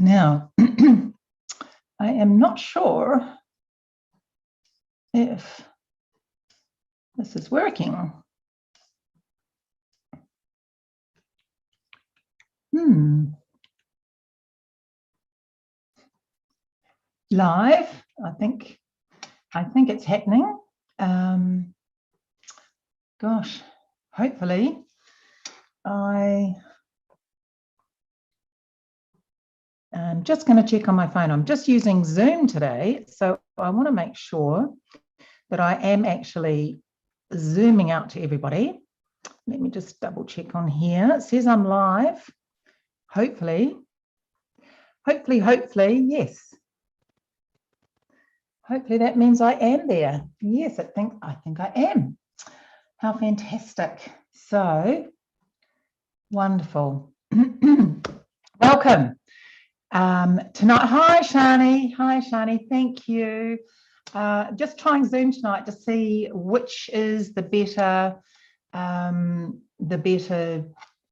Now, I am not sure if this is working. Live, I think it's happening. Gosh, hopefully I'm just going to check on my phone. I'm just using Zoom today, so I want to make sure that I am actually zooming out to everybody. Let me just double check on here. It says I'm live. Hopefully, yes. Hopefully that means I am there. Yes, I think I am. How fantastic. So wonderful. Welcome. Tonight, hi Shani, thank you. Just trying Zoom tonight to see which is the better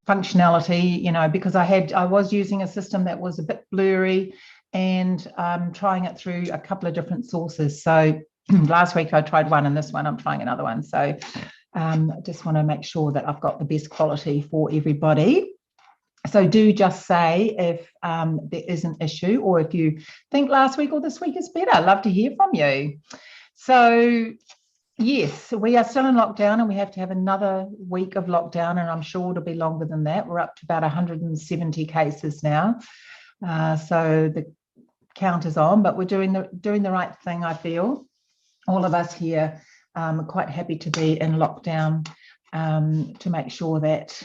functionality, you know, because I was using a system that was a bit blurry, and trying it through a couple of different sources. So last week I tried one, and this one I'm trying another one. So I just want to make sure that I've got the best quality for everybody. So do just say if there is an issue, or if you think last week or this week is better. I'd love to hear from you. So yes, we are still in lockdown, and we have to have another week of lockdown, and I'm sure it'll be longer than that. We're up to about 170 cases now. So the count is on, but we're doing the right thing, I feel. All of us here are quite happy to be in lockdown, to make sure that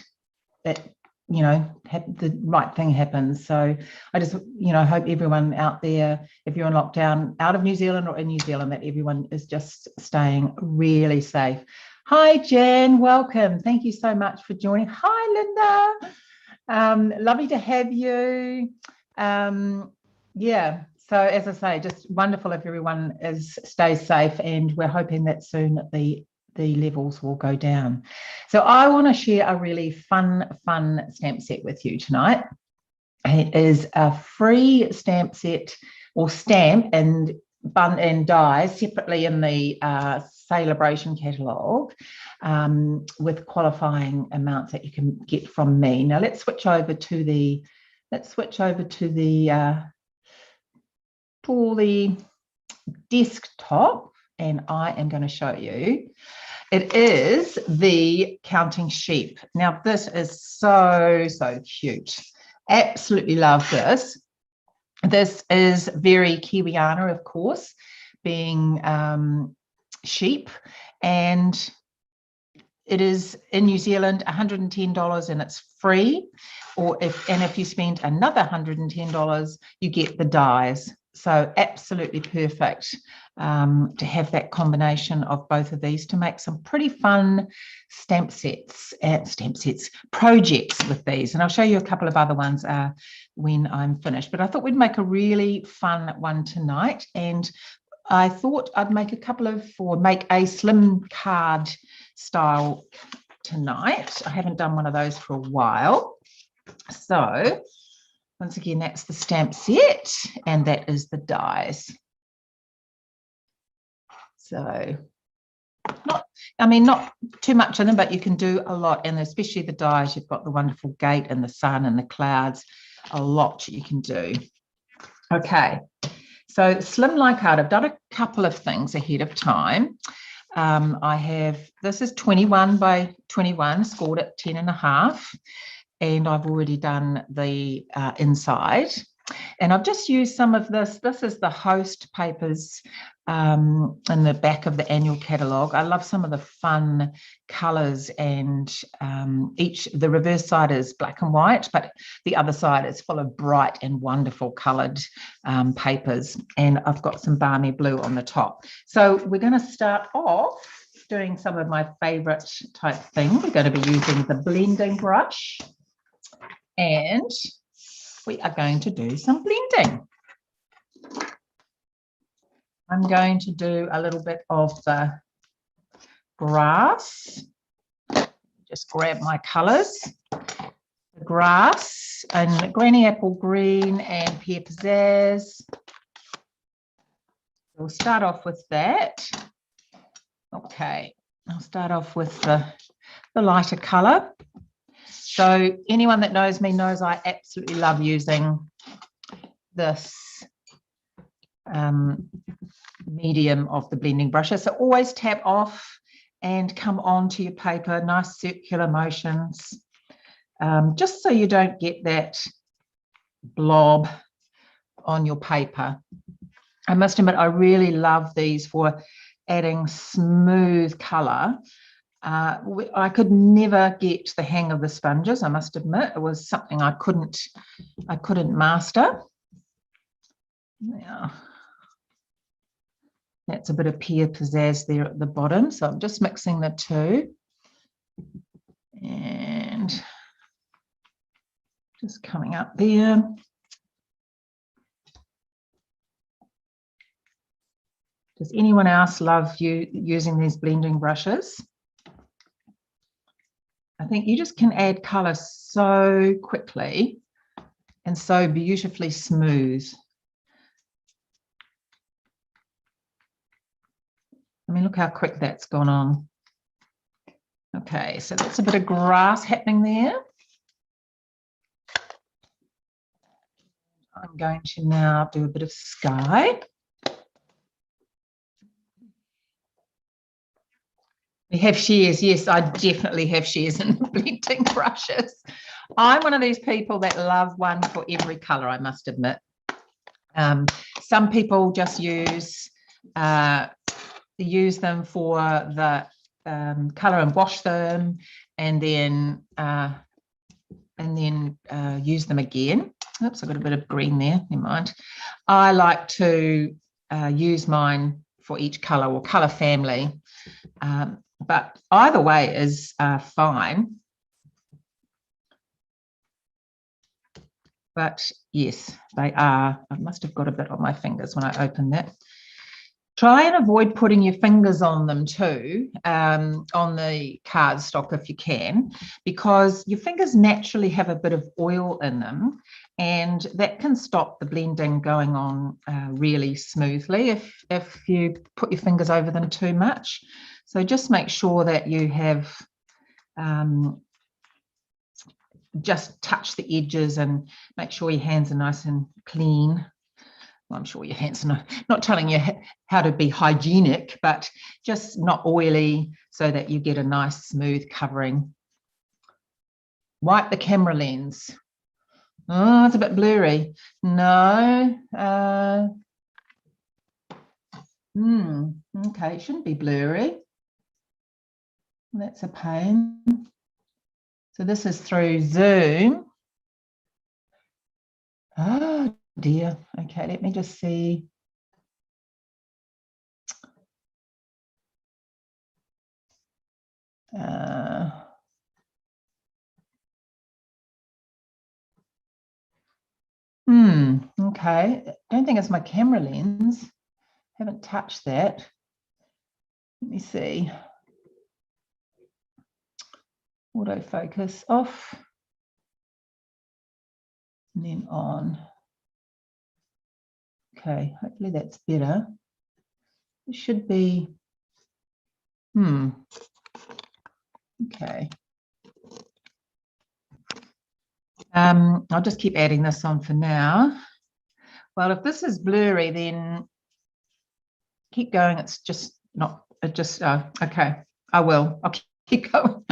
you know, the right thing happens. So I just, you know, hope everyone out there, if you're in lockdown out of New Zealand or in New Zealand, that everyone is just staying really safe. Hi, Jan, welcome. Thank you so much for joining. Hi, Linda. Lovely to have you. Yeah, so as I say, just wonderful if everyone stays safe, and we're hoping that soon that the levels will go down. So I want to share a really fun stamp set with you tonight. It is a free stamp set, or stamp and bun and die separately in the sale-a-bration catalogue, with qualifying amounts that you can get from me. Now let's switch over to the desktop, and I am going to show you. It is the counting sheep. Now this is so cute. Absolutely love this. This is very Kiwiana, of course, being sheep, and it is in New Zealand $110, and it's free. Or if you spend another $110, you get the dies. So absolutely perfect to have that combination of both of these to make some pretty fun projects with these. And I'll show you a couple of other ones when I'm finished. But I thought we'd make a really fun one tonight. And I thought I'd make a slim card style tonight. I haven't done one of those for a while. So once again, that's the stamp set, and that is the dies. So not too much in them, but you can do a lot, and especially the dies. You've got the wonderful gate and the sun and the clouds, a lot you can do. Okay, so slimline card. I've done a couple of things ahead of time. This is 21 by 21, scored at 10.5. And I've already done the inside, and I've just used some of this. This is the host papers in the back of the annual catalogue. I love some of the fun colours, and the reverse side is black and white, but the other side is full of bright and wonderful coloured papers, and I've got some balmy blue on the top. So we're going to start off doing some of my favourite type thing. We're going to be using the blending brush, and we are going to do some blending. I'm going to do a little bit of the grass. Just grab my colours. grass and granny apple green and pear pizzazz. We'll start off with that. Okay, I'll start off with the lighter colour. So anyone that knows me knows I absolutely love using this medium of the blending brushes. So always tap off and come onto your paper, nice circular motions, just so you don't get that blob on your paper. I must admit, I really love these for adding smooth colour. I could never get the hang of the sponges, I must admit. It was something I couldn't master. Yeah. That's a bit of pear pizzazz there at the bottom. So I'm just mixing the two. And just coming up there. Does anyone else love using these blending brushes? I think you just can add colour so quickly and so beautifully smooth. I mean, look how quick that's gone on. Okay, so that's a bit of grass happening there. I'm going to now do a bit of sky. We have shares. Yes, I definitely have shares in blending brushes. I'm one of these people that love one for every colour, I must admit. Some people just use them for the colour and wash them, and then use them again. Oops, I've got a bit of green there. Never mind. I like to use mine for each colour or colour family. But either way is fine. But yes, they are. I must have got a bit on my fingers when I opened that. Try and avoid putting your fingers on them too, on the cardstock if you can, because your fingers naturally have a bit of oil in them, and that can stop the blending going on really smoothly if you put your fingers over them too much. So just make sure that you have just touch the edges and make sure your hands are nice and clean. Well, I'm sure your hands are not telling you how to be hygienic, but just not oily so that you get a nice smooth covering. Wipe the camera lens. Oh, it's a bit blurry. No. Okay, it shouldn't be blurry. That's a pain. So this is through Zoom. Oh dear. Okay, let me just see. Okay. I don't think it's my camera lens. Haven't touched that. Let me see. Autofocus off. And then on. Okay, hopefully that's better. It should be. Okay. I'll just keep adding this on for now. Well, if this is blurry, then keep going. It's just not, okay, I will. I'll keep going.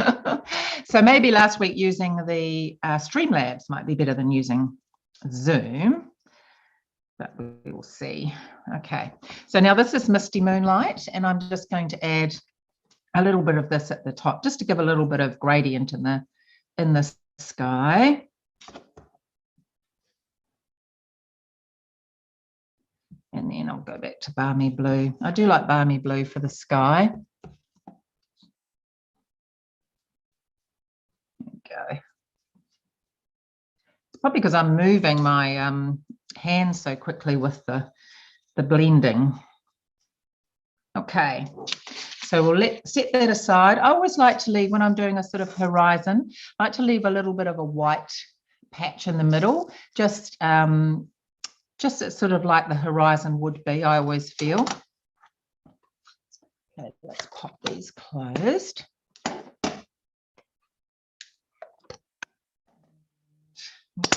So maybe last week using the Streamlabs might be better than using Zoom, but we will see. Okay, so now this is Misty Moonlight, and I'm just going to add a little bit of this at the top, just to give a little bit of gradient in the sky. And then I'll go back to balmy blue. I do like balmy blue for the sky. There we go. It's probably because I'm moving my hands so quickly with the blending. Okay, So we'll set that aside. I always like to leave, when I'm doing a sort of horizon, I like to leave a little bit of a white patch in the middle, just sort of like the horizon would be, I always feel. Okay, let's pop these closed.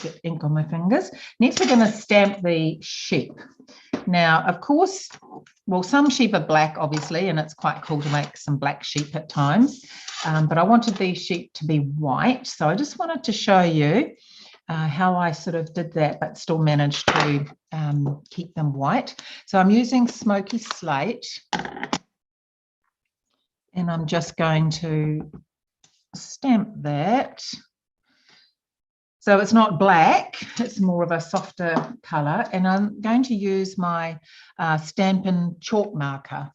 Get ink on my fingers. Next, we're going to stamp the sheep. Now, of course, well, some sheep are black, obviously, and it's quite cool to make some black sheep at times. But I wanted these sheep to be white. So I just wanted to show you how I sort of did that, but still managed to keep them white. So I'm using smoky slate. And I'm just going to stamp that. So it's not black, it's more of a softer colour. And I'm going to use my Stampin' chalk marker.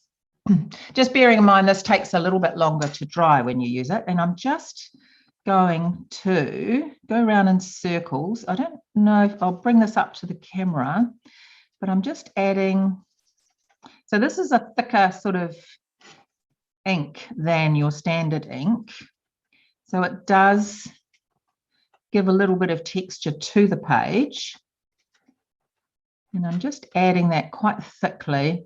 Just bearing in mind this takes a little bit longer to dry when you use it. And I'm just going to go around in circles. I don't know if I'll bring this up to the camera, but I'm just adding. So this is a thicker sort of ink than your standard ink. So it does give a little bit of texture to the page. And I'm just adding that quite thickly.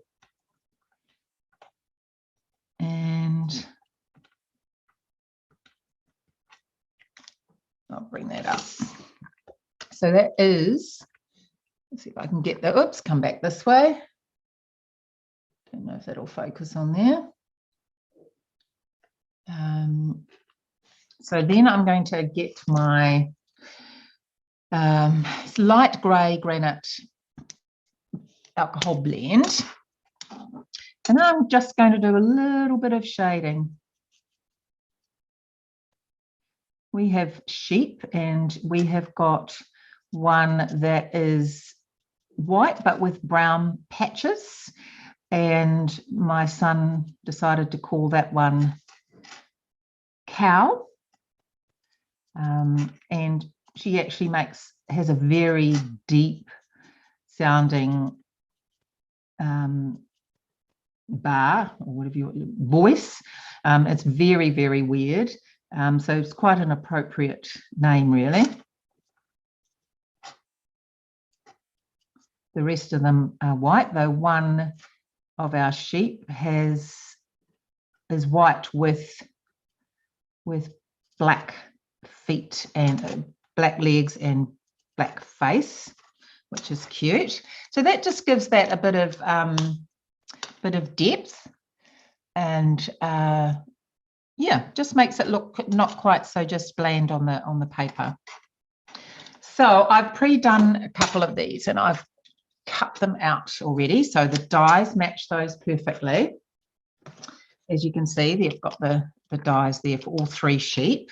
And I'll bring that up. So that is, let's see if I can get the, oops, come back this way. Don't know if that'll focus on there. So then I'm going to get my light grey granite alcohol blend. And I'm just going to do a little bit of shading. We have sheep and we have got one that is white but with brown patches. And my son decided to call that one cow. And she actually has a very deep sounding bar, or whatever you voice. It's very, very weird. So it's quite an appropriate name, really. The rest of them are white, though one of our sheep is white with black feet and black legs and black face, which is cute. So that just gives that a bit of depth, and yeah, just makes it look not quite so just bland on the paper. So I've pre-done a couple of these and I've cut them out already, so the dies match those perfectly. As you can see, they've got the dies there for all three sheep.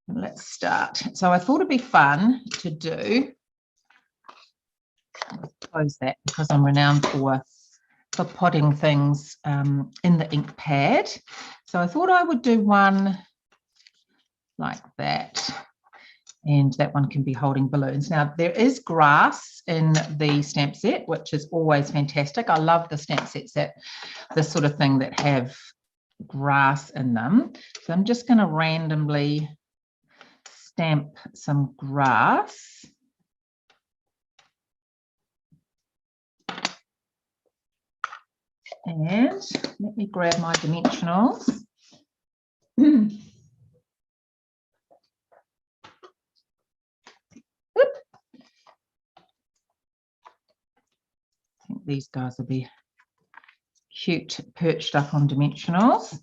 And let's start. So I thought it'd be fun to do, close that because I'm renowned for potting things in the ink pad. So I thought I would do one like that, and that one can be holding balloons. Now there is grass in the stamp set, which is always fantastic. I love the stamp sets that this sort of thing that have grass in them. So I'm just going to randomly stamp some grass. And let me grab my dimensionals. I think these guys will be cute perched up on dimensionals.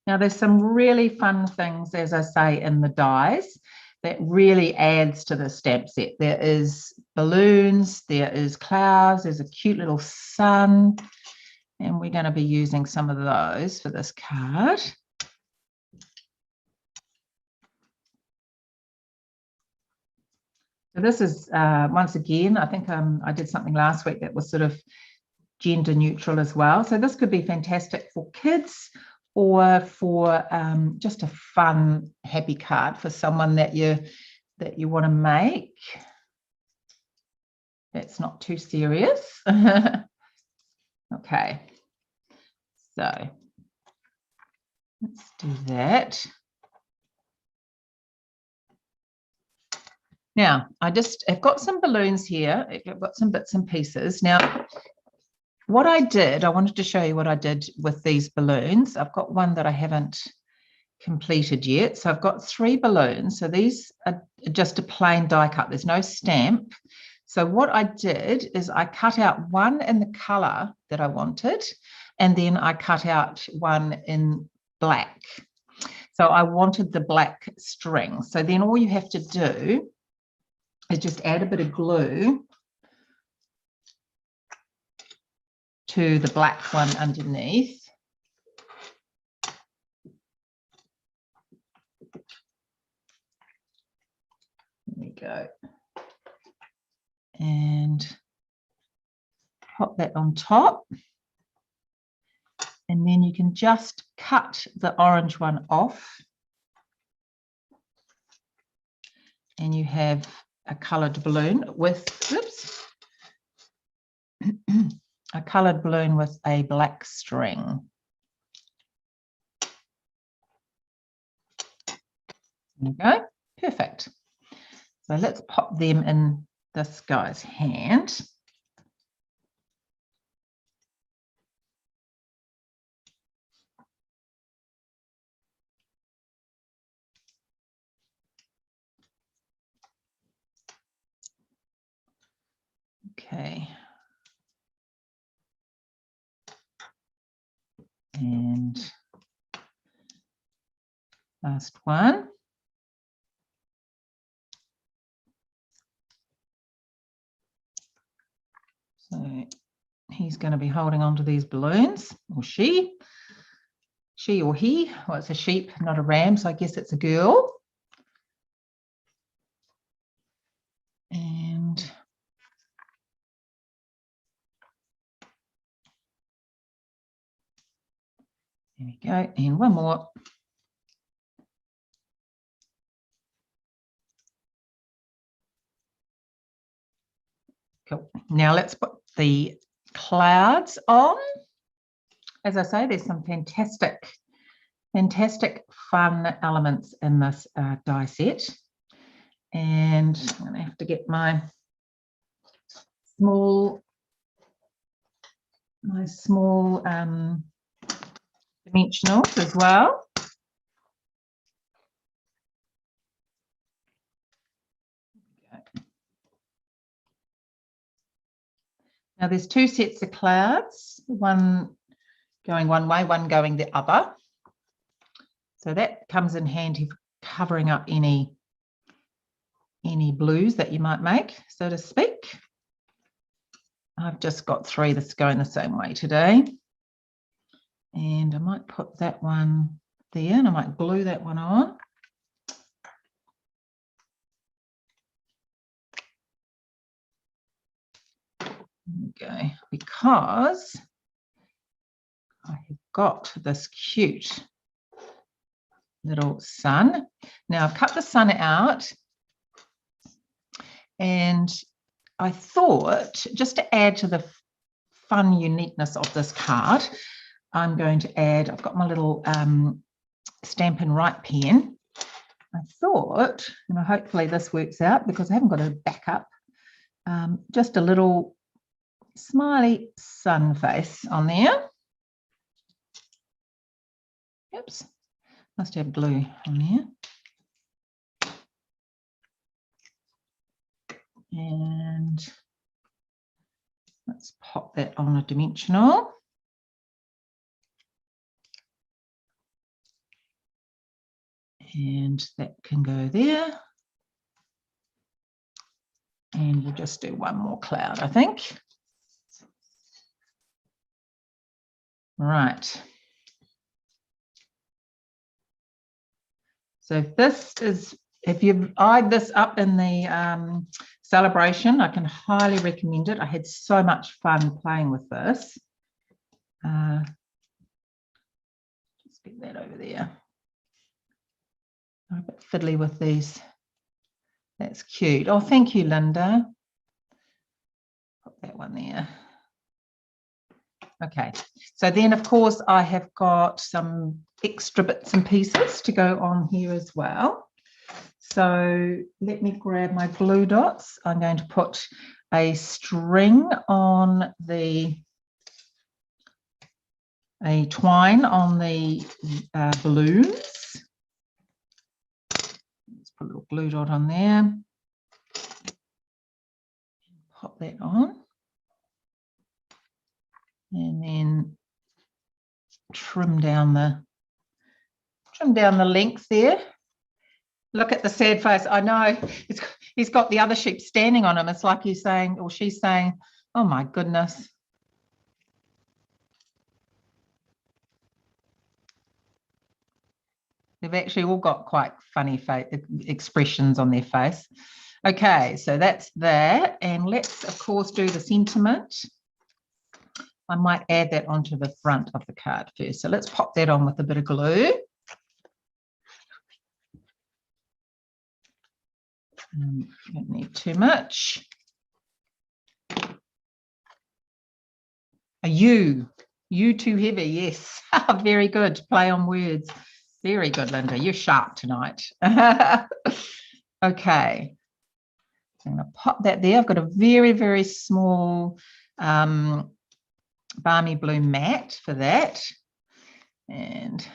Now there's some really fun things, as I say, in the dies that really adds to the stamp set. There is balloons, there is clouds, there's a cute little sun, and we're going to be using some of those for this card. So this is, once again, I think I did something last week that was sort of gender neutral as well. So this could be fantastic for kids or for just a fun, happy card for someone that you want to make. That's not too serious. Okay. So let's do that. Now, I've got some balloons here. I've got some bits and pieces. Now, what I wanted to show you what I did with these balloons. I've got one that I haven't completed yet. So I've got 3 balloons. So these are just a plain die cut. There's no stamp. So what I did is I cut out one in the color that I wanted, and then I cut out one in black. So I wanted the black string. So then all you have to do is just add a bit of glue to the black one underneath. There we go. And pop that on top. And then you can just cut the orange one off. And you have a coloured balloon with, oops, a coloured balloon with a black string. There you go, perfect. So let's pop them in this guy's hand. Okay. And last one. So he's going to be holding on to these balloons, or she or he. Well, it's a sheep, not a ram, so I guess it's a girl. And there we go, and one more. Cool. Now let's put the clouds on. As I say, there's some fantastic fun elements in this die set. And I'm going to have to get my small dimensionals as well. Now there's 2 sets of clouds, one going one way, one going the other. So that comes in handy for covering up any blues that you might make, so to speak. I've just got 3 that's going the same way today. And I might put that one there, and I might glue that one on. There we go, because I have got this cute little sun. Now I've cut the sun out, and I thought, just to add to the fun uniqueness of this card, I'm going to add, I've got my little Stampin' Write pen. I thought, and hopefully this works out because I haven't got a backup, just a little smiley sun face on there. Oops, must have glue on there. And let's pop that on a dimensional. And that can go there. And we'll just do one more cloud, I think. Right. So this is, if you've eyed this up in the celebration, I can highly recommend it. I had so much fun playing with this. Just get that over there. I'm a bit fiddly with these. That's cute. Oh, thank you, Linda. Put that one there. Okay, so then of course I have got some extra bits and pieces to go on here as well. So let me grab my glue dots. I'm going to put a string on a twine on the balloons. Let's put a little glue dot on there. Pop that on. And then trim down the length there. Look at the sad face. I know he's got the other sheep standing on him. It's like he's saying, or she's saying, oh my goodness. They've actually all got quite funny expressions on their face. Okay, so that's that. And let's, of course, do the sentiment. I might add that onto the front of the card first. So let's pop that on with a bit of glue. Don't need too much. A U too heavy, yes. Very good. Play on words. Very good, Linda. You're sharp tonight. Okay. I'm going to pop that there. I've got a very, very small balmy blue mat for that. And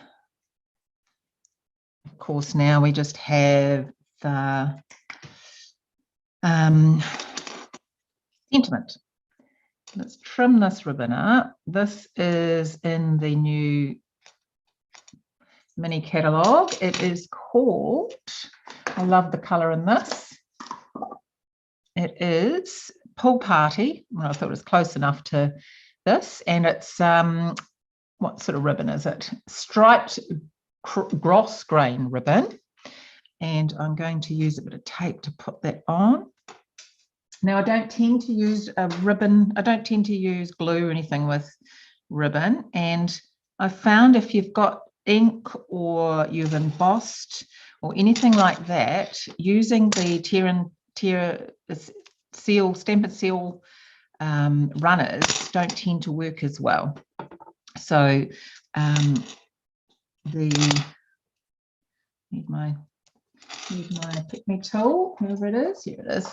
of course, now we just have the sentiment. Let's trim this ribbon up. This is in the new mini catalogue. It is called, I love the colour in this. It is Pool Party. Well, I thought it was close enough to this. And it's, what sort of ribbon is it? Striped gross grain ribbon. And I'm going to use a bit of tape to put that on. Now, I don't tend to use a ribbon. I don't tend to use glue or anything with ribbon. And I found if you've got ink or you've embossed or anything like that, using the Stamp and Seal runners don't tend to work as well. So need my pick me tool, wherever it is. Here it is.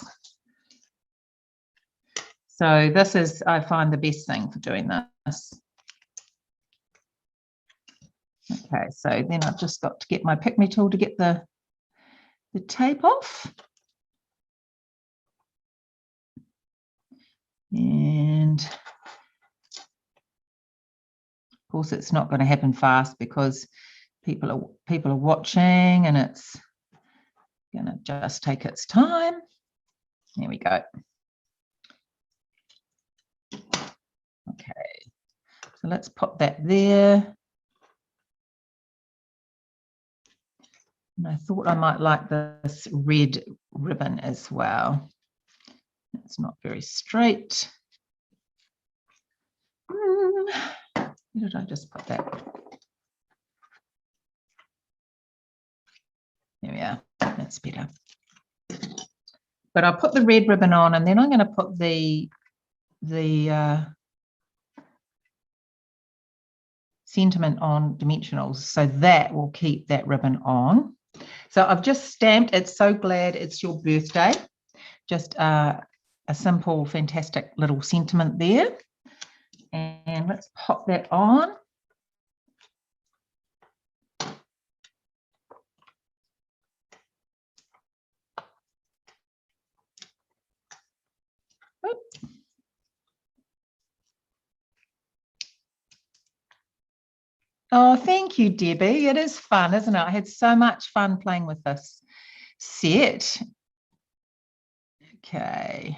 So this is, I find, the best thing for doing this. Okay, so then I've just got to get my pick me tool to get the tape off. And of course, it's not going to happen fast because people are watching, and it's going to just take its time. There we go. Okay, so let's pop that there. And I thought I might like this red ribbon as well. It's not very straight. Where did I just put that? There we are. That's better. But I'll put the red ribbon on, and then I'm going to put the sentiment on dimensionals, so that will keep that ribbon on. So I've just stamped, it's so glad it's your birthday. Just a simple, fantastic little sentiment there. And let's pop that on. Oh, thank you, Debbie. It is fun, isn't it? I had so much fun playing with this set. Okay.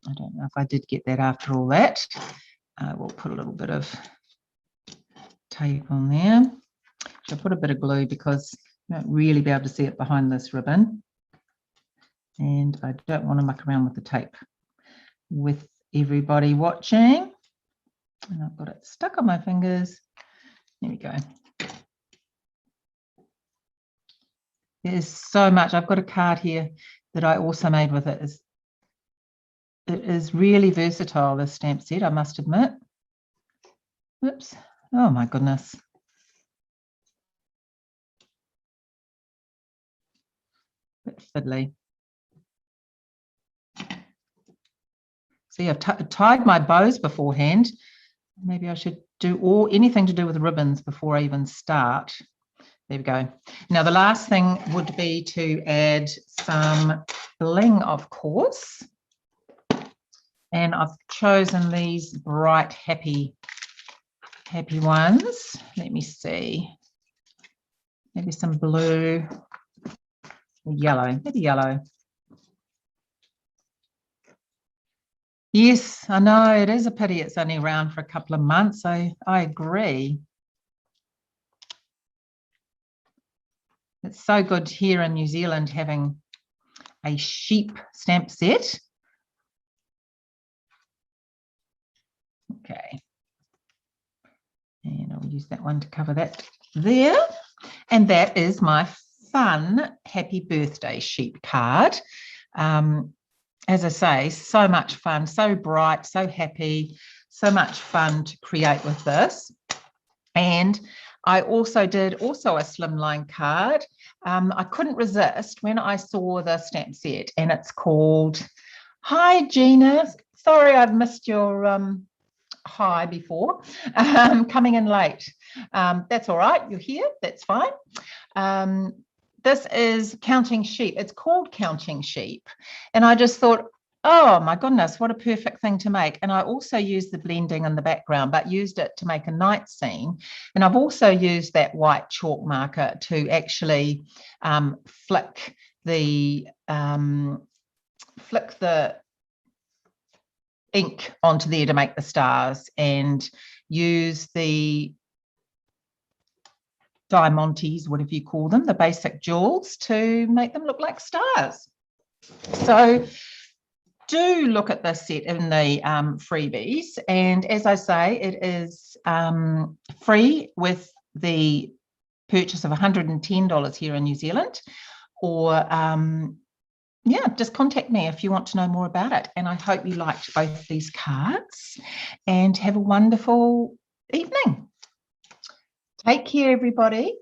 I don't know if I did get that after all that. I will put a little bit of tape on there. I'll put a bit of glue because you won't really be able to see it behind this ribbon. And I don't want to muck around with the tape with everybody watching. And I've got it stuck on my fingers. There we go. There's so much. I've got a card here that I also made with it. it is really versatile, this stamp set, I must admit. Oops. Oh my goodness. Bit fiddly. See, I've tied my bows beforehand. Maybe I should do anything to do with ribbons before I even start. There we go. Now, the last thing would be to add some bling, of course. And I've chosen these bright, happy ones. Let me see. Maybe some blue or yellow. Maybe yellow. Yes, I know. It is a pity it's only around for a couple of months. I agree. It's so good here in New Zealand having a sheep stamp set. Okay. And I'll use that one to cover that there. And that is my fun happy birthday sheep card. As I say, so much fun, so bright, so happy, so much fun to create with this. And I also did a slimline card. I couldn't resist when I saw the stamp set, and it's called Hi Gina. Sorry, I've missed your hi before. Coming in late. That's all right. You're here. That's fine. This is Counting Sheep. It's called Counting Sheep. And I just thought, oh my goodness, what a perfect thing to make. And I also used the blending in the background, but used it to make a night scene. And I've also used that white chalk marker to actually flick the ink onto there to make the stars, and use the diamantes, whatever you call them, the basic jewels, to make them look like stars. So do look at this set in the freebies. And as I say, it is free with the purchase of $110 here in New Zealand, or yeah, just contact me if you want to know more about it. And I hope you liked both these cards, and have a wonderful evening. Take care, everybody.